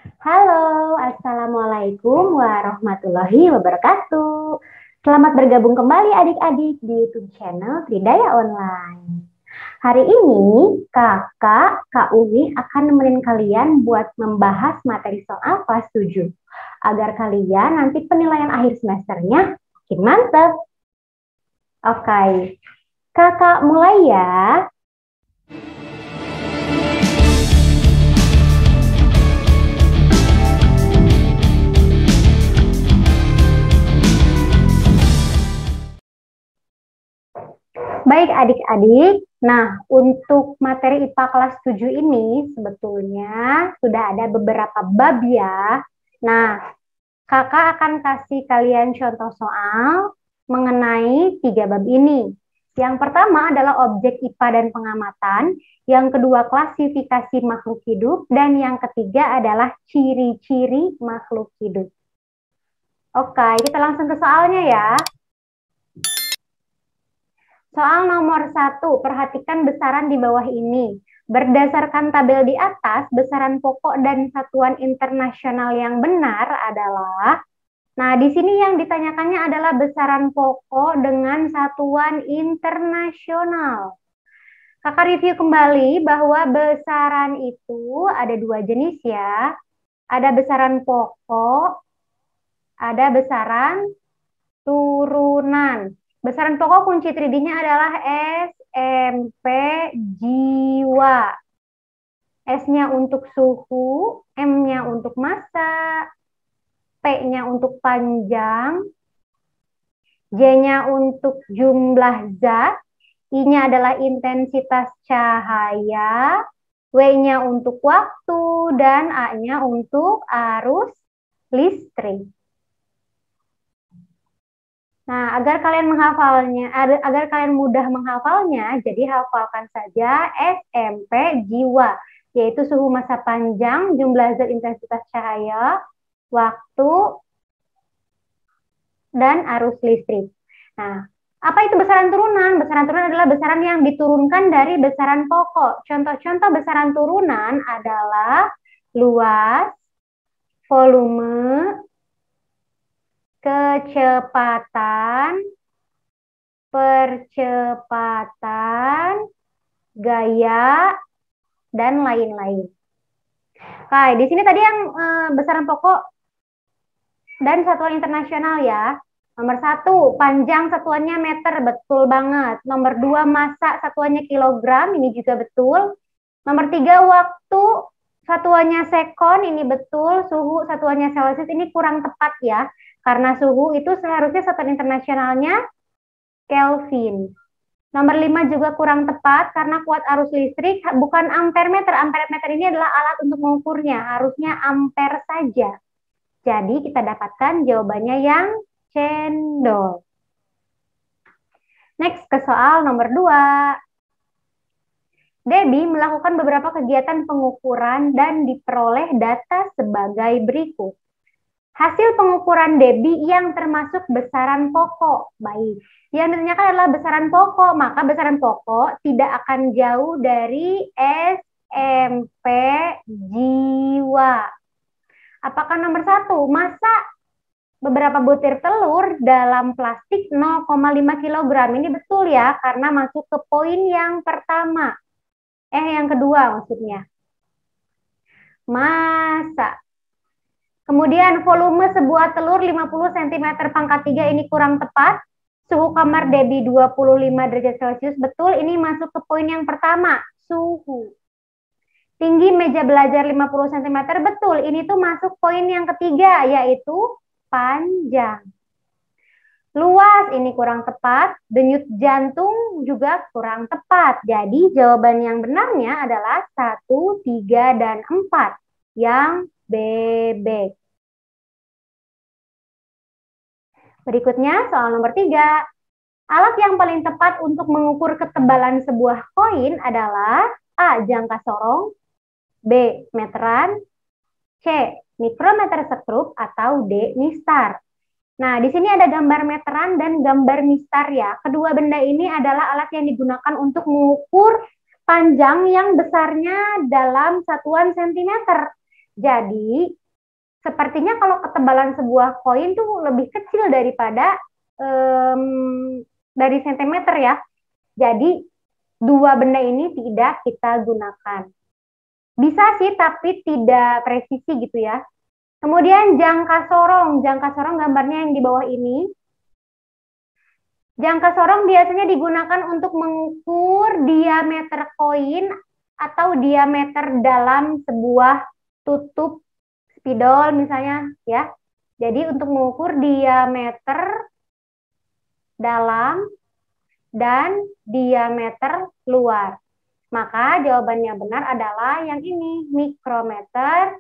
Halo, Assalamualaikum warahmatullahi wabarakatuh. Selamat bergabung kembali adik-adik di YouTube channel Tridaya Online. Hari ini Kak Umi akan nemenin kalian buat membahas materi soal kelas 7. Agar kalian nanti penilaian akhir semesternya makin mantap. Oke, Kakak mulai ya. Baik adik-adik, nah untuk materi IPA kelas 7 ini sebetulnya sudah ada beberapa bab ya. Nah, kakak akan kasih kalian contoh soal mengenai 3 bab ini. Yang pertama adalah objek IPA dan pengamatan, yang kedua klasifikasi makhluk hidup, dan yang ketiga adalah ciri-ciri makhluk hidup. Oke, kita langsung ke soalnya ya. Soal nomor 1, perhatikan besaran di bawah ini. Berdasarkan tabel di atas, besaran pokok dan satuan internasional yang benar adalah, nah di sini yang ditanyakannya adalah besaran pokok dengan satuan internasional. Kakak review kembali bahwa besaran itu ada 2 jenis ya. Ada besaran pokok, ada besaran turunan. Besaran pokok kunci 3D-nya adalah SMP jiwa. S-nya untuk suhu, M-nya untuk massa, P-nya untuk panjang, J-nya untuk jumlah zat, I-nya adalah intensitas cahaya, W-nya untuk waktu, dan A-nya untuk arus listrik. Nah, agar kalian mudah menghafalnya, jadi hafalkan saja SMP jiwa, yaitu suhu massa panjang, jumlah zat intensitas cahaya, waktu, dan arus listrik. Nah, apa itu besaran turunan? Besaran turunan adalah besaran yang diturunkan dari besaran pokok. Contoh-contoh besaran turunan adalah luas, volume, kecepatan, percepatan, gaya, dan lain-lain. Oke, di sini tadi yang besaran pokok dan satuan internasional ya. Nomor 1, panjang satuannya meter, betul banget. Nomor 2, massa satuannya kilogram, ini juga betul. Nomor 3, waktu satuannya sekon, ini betul. Suhu satuannya celcius, ini kurang tepat ya. Karena suhu itu seharusnya satuan internasionalnya Kelvin. Nomor 5 juga kurang tepat karena kuat arus listrik bukan ampere meter. Ampere meter ini adalah alat untuk mengukurnya. Harusnya ampere saja. Jadi kita dapatkan jawabannya yang cendol. Next ke soal nomor 2. Debbie melakukan beberapa kegiatan pengukuran dan diperoleh data sebagai berikut. Hasil pengukuran Debbie yang termasuk besaran pokok. Baik, yang ditanyakan adalah besaran pokok, maka besaran pokok tidak akan jauh dari SMP jiwa. Apakah nomor 1, massa beberapa butir telur dalam plastik 0,5 kg. Ini betul ya, karena masuk ke poin yang pertama. Yang kedua maksudnya. Massa. Kemudian volume sebuah telur 50 cm pangkat 3 ini kurang tepat. Suhu kamar Debbie 25 derajat Celcius. Betul, ini masuk ke poin yang pertama, suhu. Tinggi meja belajar 50 cm. Betul, ini tuh masuk poin yang ketiga, yaitu panjang. Luas, ini kurang tepat. Denyut jantung juga kurang tepat. Jadi jawaban yang benarnya adalah 1, 3, dan 4. Yang bebek. Berikutnya soal nomor 3. Alat yang paling tepat untuk mengukur ketebalan sebuah koin adalah A. Jangka sorong, B. Meteran, C. Mikrometer sekrup, atau D. mistar. Nah, di sini ada gambar meteran dan gambar mistar ya. Kedua benda ini adalah alat yang digunakan untuk mengukur panjang yang besarnya dalam satuan sentimeter. Jadi, sepertinya kalau ketebalan sebuah koin tuh lebih kecil daripada dari sentimeter ya. Jadi, dua benda ini tidak kita gunakan. Bisa sih, tapi tidak presisi gitu ya. Kemudian jangka sorong. Jangka sorong gambarnya yang di bawah ini. Jangka sorong biasanya digunakan untuk mengukur diameter koin atau diameter dalam sebuah tutup spidol misalnya ya. Jadi untuk mengukur diameter dalam dan diameter luar. Maka jawabannya benar adalah yang ini, mikrometer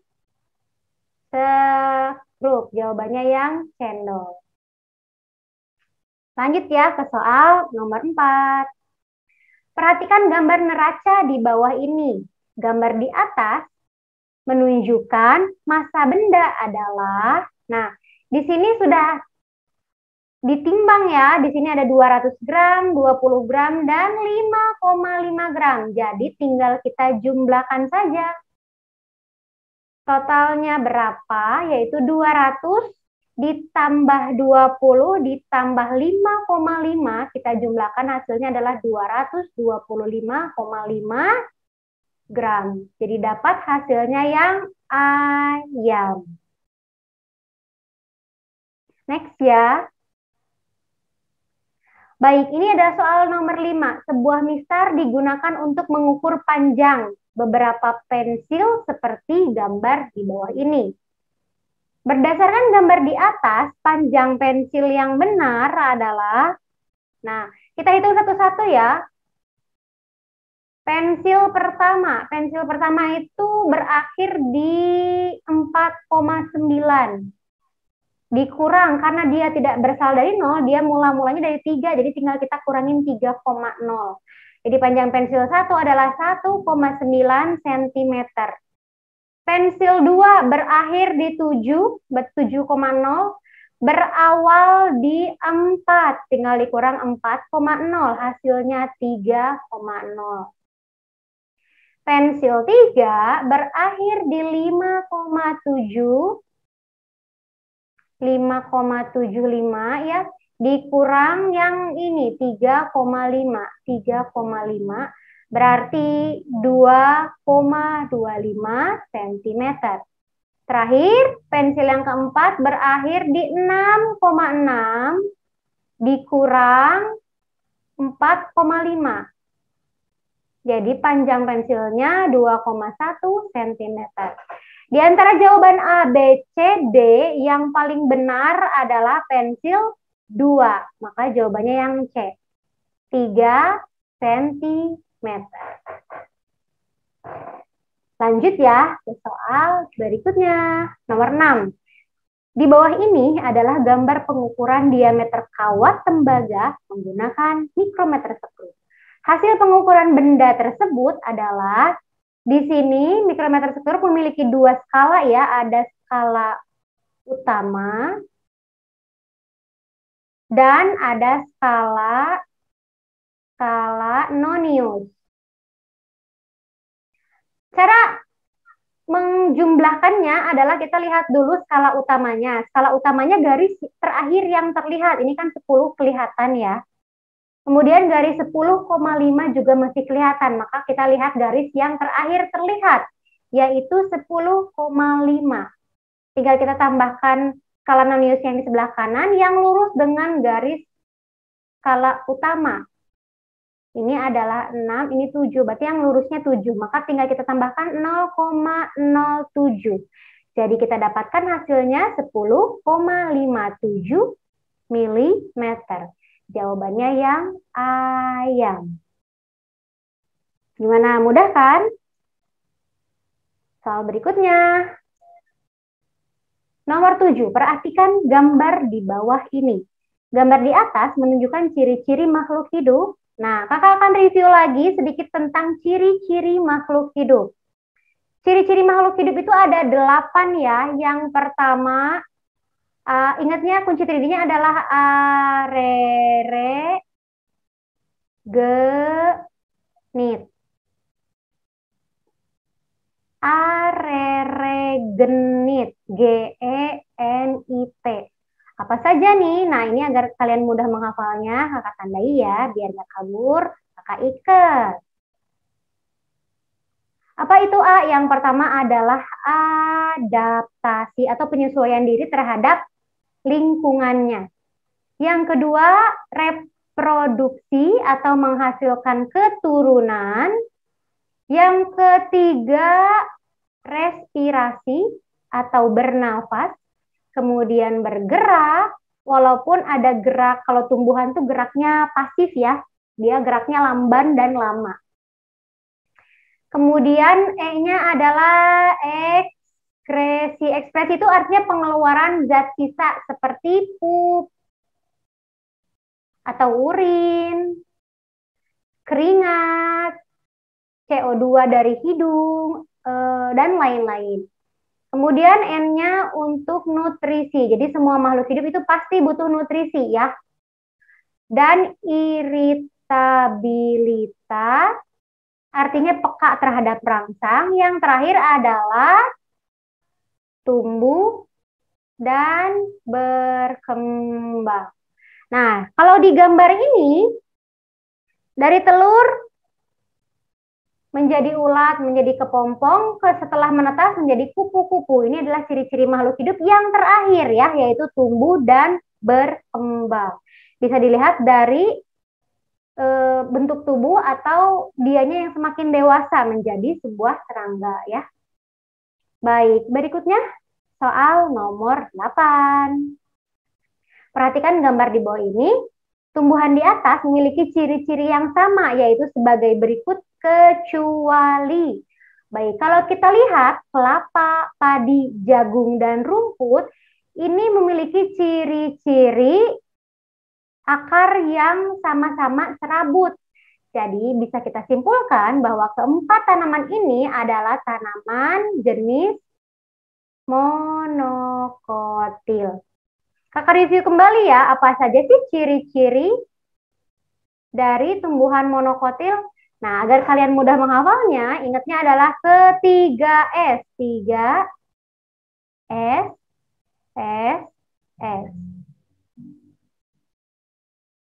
sekrup. Jawabannya yang cendol. Lanjut ya ke soal nomor 4. Perhatikan gambar neraca di bawah ini. Gambar di atas menunjukkan massa benda adalah, nah di sini sudah ditimbang ya, di sini ada 200 gram, 20 gram, dan 5,5 gram. Jadi tinggal kita jumlahkan saja. Totalnya berapa? Yaitu 200 ditambah 20 ditambah 5,5, kita jumlahkan hasilnya adalah 225,5 gram. Jadi dapat hasilnya yang ayam. Next ya. Baik, ini ada soal nomor 5. Sebuah mistar digunakan untuk mengukur panjang beberapa pensil seperti gambar di bawah ini. Berdasarkan gambar di atas, panjang pensil yang benar adalah, nah, kita hitung satu-satu ya. Pensil pertama itu berakhir di 4,9. Dikurang karena dia tidak berasal dari 0, dia mulanya dari 3, jadi tinggal kita kurangin 3,0. Jadi panjang pensil 1 adalah 1,9 cm. Pensil 2 berakhir di 7,0, berawal di 4, tinggal dikurang 4,0, hasilnya 3,0. Pensil 3 berakhir di 5,75 ya, dikurang yang ini 3,5 berarti 2,25 cm. Terakhir, pensil yang keempat berakhir di 6,6 dikurang 4,5. Jadi panjang pensilnya 2,1 cm. Di antara jawaban A, B, C, D, yang paling benar adalah pensil 2. Maka jawabannya yang C, 3 cm. Lanjut ya ke soal berikutnya, nomor 6. Di bawah ini adalah gambar pengukuran diameter kawat tembaga menggunakan mikrometer sekrup. Hasil pengukuran benda tersebut adalah, di sini mikrometer sekrup memiliki dua skala ya, ada skala utama dan ada skala nonius. Cara menjumlahkannya adalah kita lihat dulu skala utamanya. Skala utamanya garis terakhir yang terlihat, ini kan 10 kelihatan ya. Kemudian garis 10,5 juga masih kelihatan, maka kita lihat garis yang terakhir terlihat, yaitu 10,5. Tinggal kita tambahkan skala nonius yang di sebelah kanan yang lurus dengan garis skala utama. Ini adalah 6, ini 7, berarti yang lurusnya 7, maka tinggal kita tambahkan 0,07. Jadi kita dapatkan hasilnya 10,57 mm. Jawabannya yang ayam. Gimana, mudah kan? Soal berikutnya. Nomor 7, perhatikan gambar di bawah ini. Gambar di atas menunjukkan ciri-ciri makhluk hidup. Nah, kakak akan review lagi sedikit tentang ciri-ciri makhluk hidup. Ciri-ciri makhluk hidup itu ada 8 ya. Yang pertama, ingatnya kunci 3D-nya adalah arere genit. Areregenit, Genit. Apa saja nih? Nah, ini agar kalian mudah menghafalnya, kakak tandai ya, biar gak kabur, kakak ikat. Apa itu A? Yang pertama adalah adaptasi atau penyesuaian diri terhadap lingkungannya. Yang kedua, reproduksi atau menghasilkan keturunan. Yang ketiga, respirasi atau bernafas. Kemudian bergerak, walaupun ada gerak, kalau tumbuhan tuh geraknya pasif ya, dia geraknya lamban dan lama. Kemudian E-nya adalah ekskresi. Ekskresi itu artinya pengeluaran zat sisa seperti pup atau urin, keringat, CO2 dari hidung, dan lain-lain. Kemudian N-nya untuk nutrisi. Jadi semua makhluk hidup itu pasti butuh nutrisi ya. Dan iritabilitas artinya peka terhadap rangsang. Yang terakhir adalah tumbuh dan berkembang. Nah, kalau di gambar ini, dari telur menjadi ulat, menjadi kepompong, setelah menetas menjadi kupu-kupu. Ini adalah ciri-ciri makhluk hidup yang terakhir ya, yaitu tumbuh dan berkembang. Bisa dilihat dari bentuk tubuh atau dianya yang semakin dewasa menjadi sebuah serangga ya. Baik, berikutnya soal nomor 8. Perhatikan gambar di bawah ini. Tumbuhan di atas memiliki ciri-ciri yang sama, yaitu sebagai berikut kecuali. Baik, kalau kita lihat kelapa, padi, jagung, dan rumput, ini memiliki ciri-ciri akar yang sama-sama serabut. Jadi bisa kita simpulkan bahwa keempat tanaman ini adalah tanaman jenis monokotil. Kakak review kembali ya, apa saja sih ciri-ciri dari tumbuhan monokotil? Nah, agar kalian mudah menghafalnya, ingatnya adalah ketiga S. 3 S, S, S.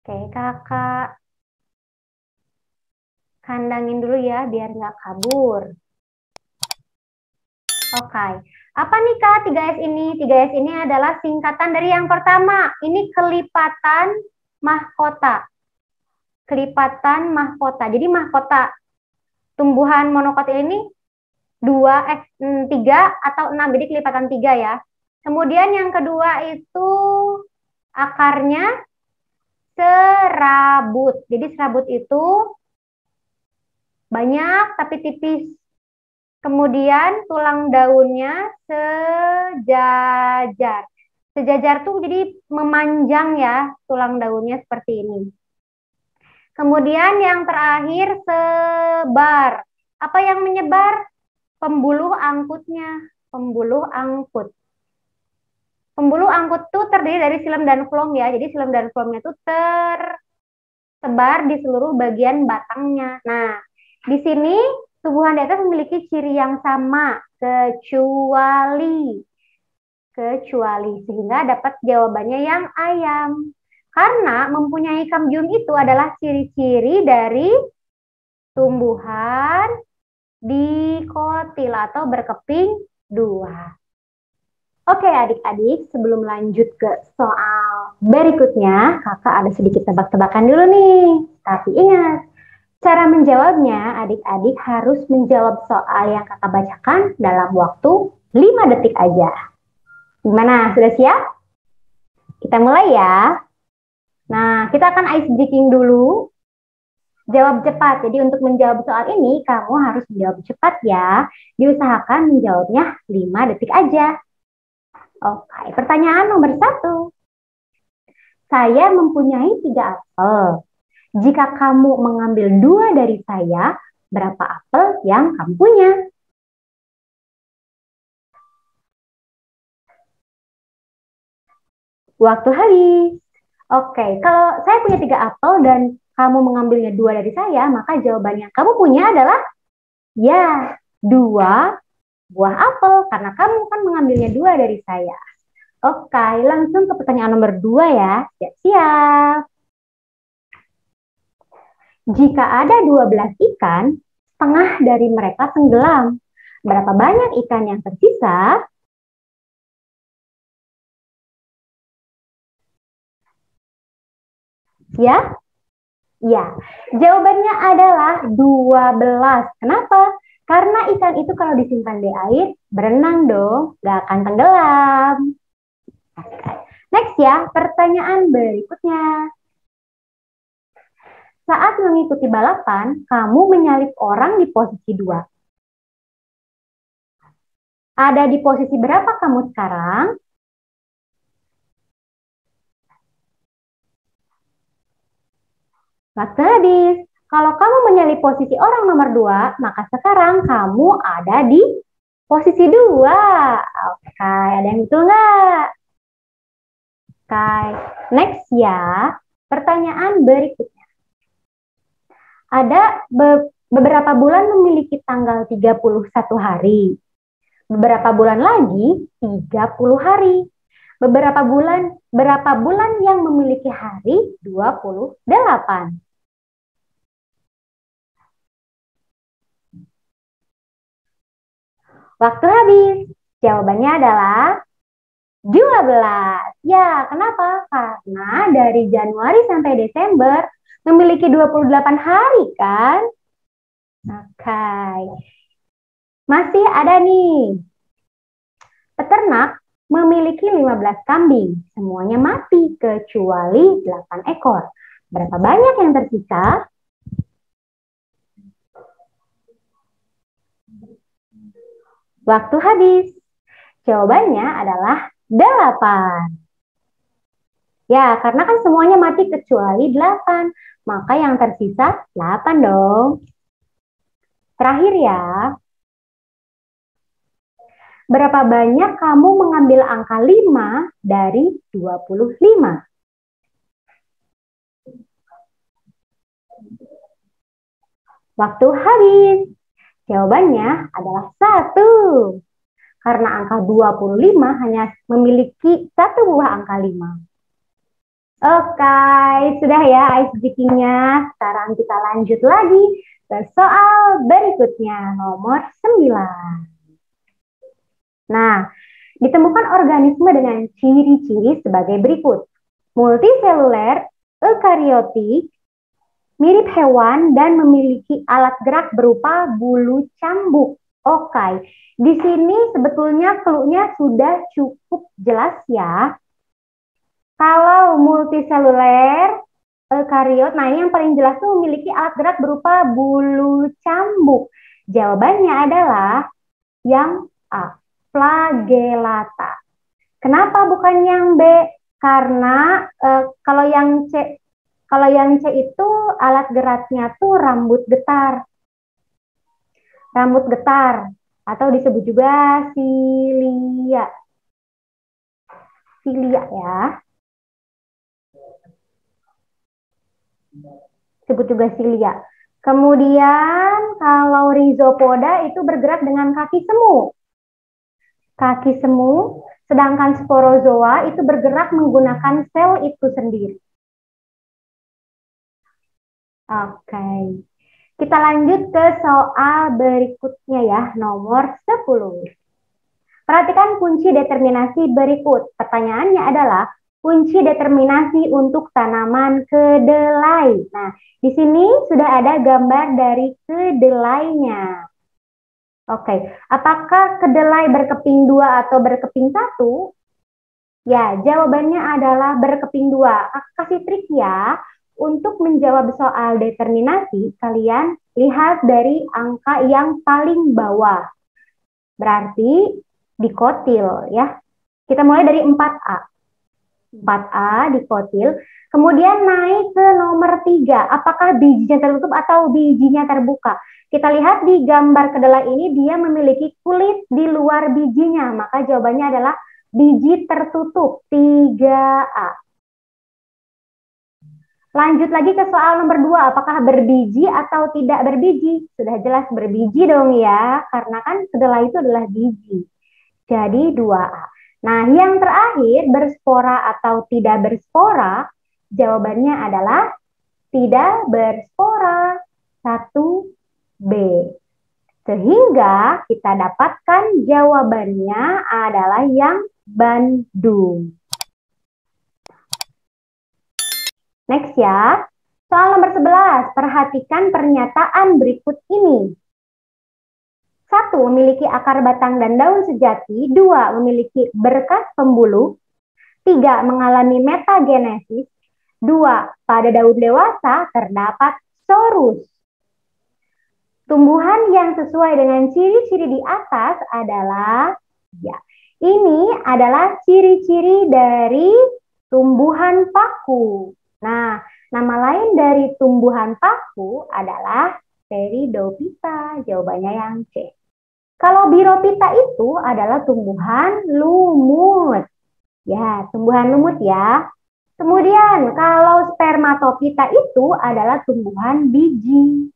Oke, kakak kandangin dulu ya, biar nggak kabur. Oke, apa nih Kak 3S ini? 3S ini adalah singkatan dari yang pertama. Ini kelipatan mahkota. Kelipatan mahkota. Jadi mahkota tumbuhan monokotil ini 3 atau 6. Jadi kelipatan 3 ya. Kemudian yang kedua itu akarnya serabut. Jadi serabut itu banyak tapi tipis. Kemudian tulang daunnya sejajar. Sejajar tuh jadi memanjang ya tulang daunnya seperti ini. Kemudian yang terakhir sebar. Apa yang menyebar? Pembuluh angkutnya. Pembuluh angkut. Pembuluh angkut tuh terdiri dari xilem dan floem ya. Jadi xilem dan floemnya tuh tersebar di seluruh bagian batangnya. Nah, di sini tumbuhan di atas memiliki ciri yang sama, kecuali sehingga dapat jawabannya yang ayam. Karena mempunyai kambium itu adalah ciri-ciri dari tumbuhan dikotil atau berkeping 2. Oke adik-adik, sebelum lanjut ke soal berikutnya, kakak ada sedikit tebak-tebakan dulu nih. Tapi ingat, cara menjawabnya, adik-adik harus menjawab soal yang kakak bacakan dalam waktu 5 detik aja. Gimana? Sudah siap? Kita mulai ya. Nah, kita akan ice breaking dulu. Jawab cepat. Jadi untuk menjawab soal ini, kamu harus menjawab cepat ya. Diusahakan menjawabnya 5 detik aja. Oke, pertanyaan nomor 1. Saya mempunyai 3 apel. Jika kamu mengambil 2 dari saya, berapa apel yang kamu punya? Waktu habis. Oke, kalau saya punya 3 apel dan kamu mengambilnya 2 dari saya, maka jawabannya kamu punya adalah ya, 2 Buah apel, karena kamu kan mengambilnya 2 dari saya. Oke, langsung ke pertanyaan nomor 2 ya. Siap-siap. Jika ada 12 ikan, setengah dari mereka tenggelam. Berapa banyak ikan yang tersisa? Ya, ya. Jawabannya adalah 12. Kenapa? Karena ikan itu kalau disimpan di air, berenang dong, gak akan tenggelam. Next ya, pertanyaan berikutnya. Saat mengikuti balapan, kamu menyalip orang di posisi 2. Ada di posisi berapa kamu sekarang? Waktu habis. Kalau kamu menyalip posisi orang nomor 2, maka sekarang kamu ada di posisi 2. Oke, ada yang betul nggak? Oke, next ya. Pertanyaan berikutnya. Ada beberapa bulan memiliki tanggal 31 hari. Beberapa bulan lagi 30 hari. Berapa bulan yang memiliki hari 28. Waktu habis. Jawabannya adalah 12. Ya, kenapa? Karena dari Januari sampai Desember memiliki 28 hari kan? Oke. Masih ada nih. Peternak memiliki 15 kambing. Semuanya mati kecuali 8 ekor. Berapa banyak yang tersisa? Waktu habis. Jawabannya adalah 8. Ya, karena kan semuanya mati kecuali 8. Maka yang tersisa 8 dong. Terakhir ya. Berapa banyak kamu mengambil angka 5 dari 25? Waktu habis. Jawabannya adalah 1. Karena angka 25 hanya memiliki 1 buah angka 5. Oke, sudah ya ice breaking-nya. Sekarang kita lanjut lagi ke soal berikutnya, nomor 9. Nah, ditemukan organisme dengan ciri-ciri sebagai berikut. Multiseluler, eukariotik, mirip hewan, dan memiliki alat gerak berupa bulu cambuk. Oke, di sini sebetulnya clue-nya sudah cukup jelas ya. Kalau multiseluler, eukariot, nah ini yang paling jelas tuh memiliki alat gerak berupa bulu cambuk. Jawabannya adalah yang A, flagellata. Kenapa bukan yang B? Karena kalau yang C itu alat geraknya tuh rambut getar. Rambut getar atau disebut juga silia. Silia ya. Disebut juga silia. Kemudian kalau rhizopoda itu bergerak dengan kaki semu. Kaki semu, sedangkan sporozoa itu bergerak menggunakan sel itu sendiri. Oke. Kita lanjut ke soal berikutnya ya, nomor 10. Perhatikan kunci determinasi berikut. Pertanyaannya adalah kunci determinasi untuk tanaman kedelai. Nah, di sini sudah ada gambar dari kedelainya. Oke, apakah kedelai berkeping 2 atau berkeping 1? Ya, jawabannya adalah berkeping 2. Kasih trik ya. Untuk menjawab soal determinasi, kalian lihat dari angka yang paling bawah. Berarti dikotil ya. Kita mulai dari 4A. 4A dikotil. Kemudian naik ke nomor 3. Apakah bijinya tertutup atau bijinya terbuka? Kita lihat di gambar kedelai ini dia memiliki kulit di luar bijinya. Maka jawabannya adalah biji tertutup 3A. Lanjut lagi ke soal nomor 2, apakah berbiji atau tidak berbiji? Sudah jelas berbiji dong ya, karena kan kedelai itu adalah biji. Jadi 2A. Nah, yang terakhir berspora atau tidak berspora, jawabannya adalah tidak berspora. 1B. Sehingga kita dapatkan jawabannya adalah yang Bandung. Next ya. Soal nomor 11, perhatikan pernyataan berikut ini. 1. Memiliki akar batang dan daun sejati. 2. Memiliki berkas pembuluh. 3. Mengalami metagenesis. 2. Pada daun dewasa terdapat sorus. Tumbuhan yang sesuai dengan ciri-ciri di atas adalah, ya, ini adalah ciri-ciri dari tumbuhan paku. Nah, nama lain dari tumbuhan paku adalah Pteridophyta. Jawabannya yang C. Kalau Birophyta itu adalah tumbuhan lumut. Ya, tumbuhan lumut ya. Kemudian kalau Spermatophyta itu adalah tumbuhan biji.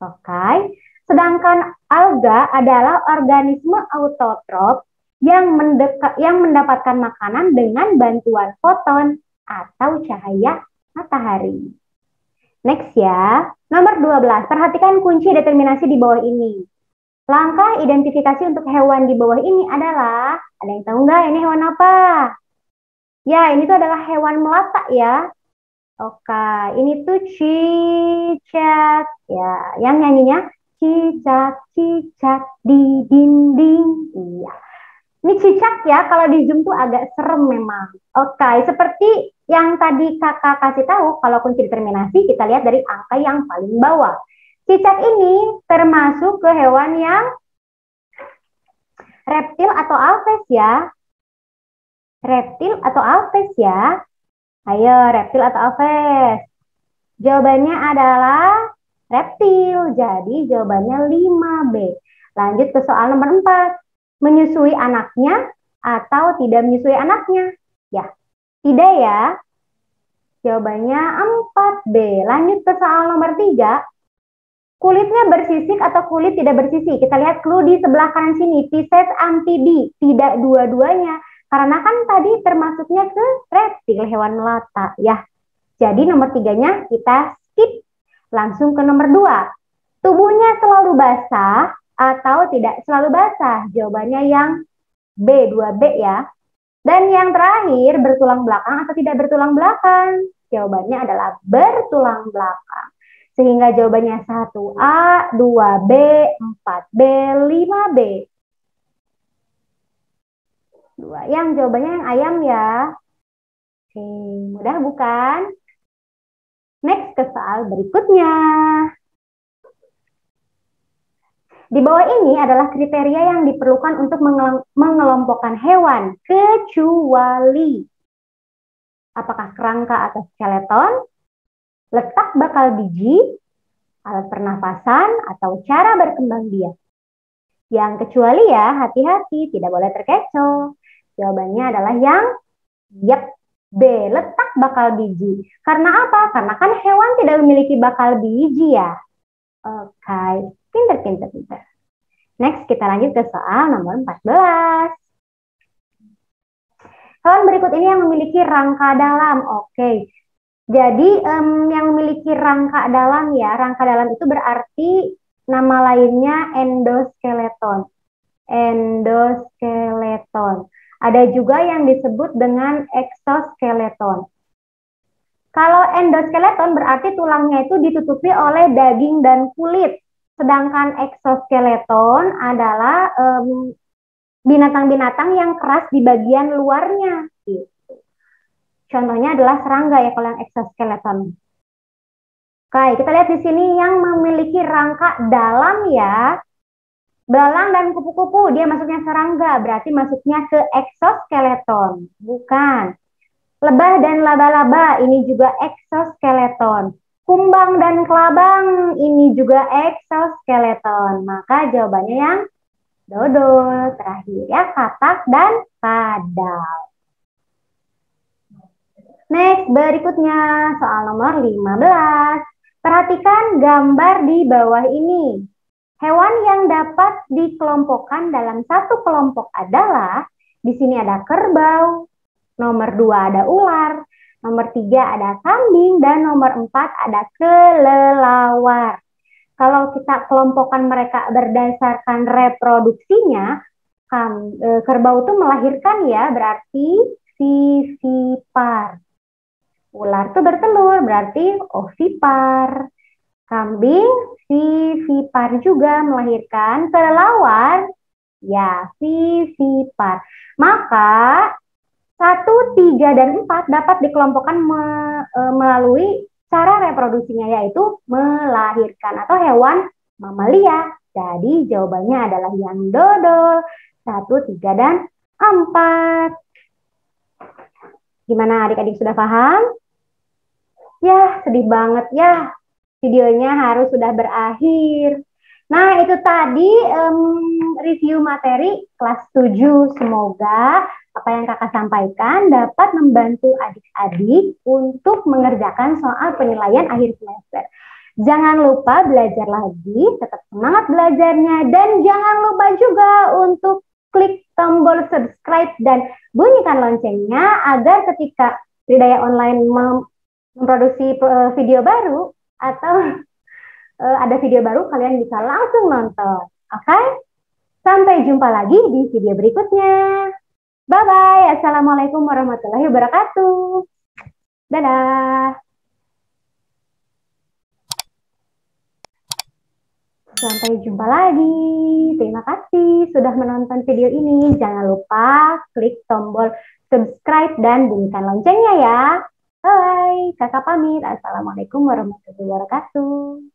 Oke. Sedangkan alga adalah organisme autotrof yang mendapatkan makanan dengan bantuan foton atau cahaya matahari. Next ya. Nomor 12. Perhatikan kunci determinasi di bawah ini. Langkah identifikasi untuk hewan di bawah ini adalah, ada yang tahu nggak ini hewan apa? Ya, ini tuh adalah hewan melata ya. Oke, ini tuh cicak. Ya, yang nyanyinya cicak-cicak di dinding. Iya. Ini cicak ya, kalau di Zoom tuh agak serem memang. Oke, seperti yang tadi kakak kasih tahu, kalau kunci determinasi kita lihat dari angka yang paling bawah. Cicak ini termasuk ke hewan yang reptil atau alves ya. Reptil atau alves ya. Ayo, reptil atau alves? Jawabannya adalah reptil. Jadi jawabannya 5B. Lanjut ke soal nomor 4. Menyusui anaknya atau tidak menyusui anaknya? Ya, tidak ya. Jawabannya 4B. Lanjut ke soal nomor 3. Kulitnya bersisik atau kulit tidak bersisik? Kita lihat clue di sebelah kanan sini. Pisces amfibi. Tidak dua-duanya. Karena kan tadi termasuknya ke reptil, hewan melata ya. Jadi nomor 3-nya kita skip. Langsung ke nomor 2. Tubuhnya selalu basah atau tidak selalu basah? Jawabannya yang B, 2B ya. Dan yang terakhir, bertulang belakang atau tidak bertulang belakang? Jawabannya adalah bertulang belakang. Sehingga jawabannya 1A, 2B, 4B, 5B. Yang jawabannya yang ayam ya. Oke, mudah bukan? Next ke soal berikutnya. Di bawah ini adalah kriteria yang diperlukan untuk mengelompokkan hewan, kecuali apakah kerangka atau skeleton, letak bakal biji, alat pernafasan, atau cara berkembang biak. Yang kecuali ya, hati-hati, tidak boleh terkecoh. Jawabannya adalah yang B, letak bakal biji. Karena apa? Karena kan hewan tidak memiliki bakal biji ya. Oke, pinter. Next, kita lanjut ke soal nomor 14. Hewan berikut ini yang memiliki rangka dalam. Oke. Jadi yang memiliki rangka dalam ya, rangka dalam itu berarti nama lainnya endoskeleton. Endoskeleton. Ada juga yang disebut dengan exoskeleton. Kalau endoskeleton berarti tulangnya itu ditutupi oleh daging dan kulit. Sedangkan exoskeleton adalah binatang-binatang yang keras di bagian luarnya. Gitu. Contohnya adalah serangga ya kalau yang exoskeleton. Oke, kita lihat di sini yang memiliki rangka dalam ya. Belang dan kupu-kupu, dia masuknya serangga, berarti masuknya ke exoskeleton. Bukan. Lebah dan laba-laba, ini juga exoskeleton. Kumbang dan kelabang, ini juga exoskeleton. Maka jawabannya yang dodol. Terakhir ya, katak dan kadal. Next, berikutnya soal nomor 15. Perhatikan gambar di bawah ini. Hewan yang dapat dikelompokkan dalam satu kelompok adalah, di sini ada kerbau, nomor 2 ada ular, nomor 3 ada kambing, dan nomor 4 ada kelelawar. Kalau kita kelompokkan mereka berdasarkan reproduksinya, kerbau itu melahirkan ya, berarti vivipar. Ular itu bertelur, berarti ovipar. Kambing vivipar juga melahirkan. Kelelawar, ya vivipar. Maka 1, 3, dan 4 dapat dikelompokkan melalui cara reproduksinya, yaitu melahirkan atau hewan mamalia. Jadi jawabannya adalah yang dodol. 1, 3, dan 4. Gimana adik-adik sudah paham? Ya, sedih banget ya. Videonya harus sudah berakhir. Nah, itu tadi review materi kelas 7. Semoga apa yang kakak sampaikan dapat membantu adik-adik untuk mengerjakan soal penilaian akhir semester. Jangan lupa belajar lagi, tetap semangat belajarnya, dan jangan lupa juga untuk klik tombol subscribe dan bunyikan loncengnya agar ketika Tridaya Online memproduksi video baru atau ada video baru, kalian bisa langsung nonton. Oke? Sampai jumpa lagi di video berikutnya. Bye-bye. Assalamualaikum warahmatullahi wabarakatuh. Dadah. Sampai jumpa lagi. Terima kasih sudah menonton video ini. Jangan lupa klik tombol subscribe dan bunyikan loncengnya ya. Bye, kakak pamit. Assalamualaikum warahmatullahi wabarakatuh.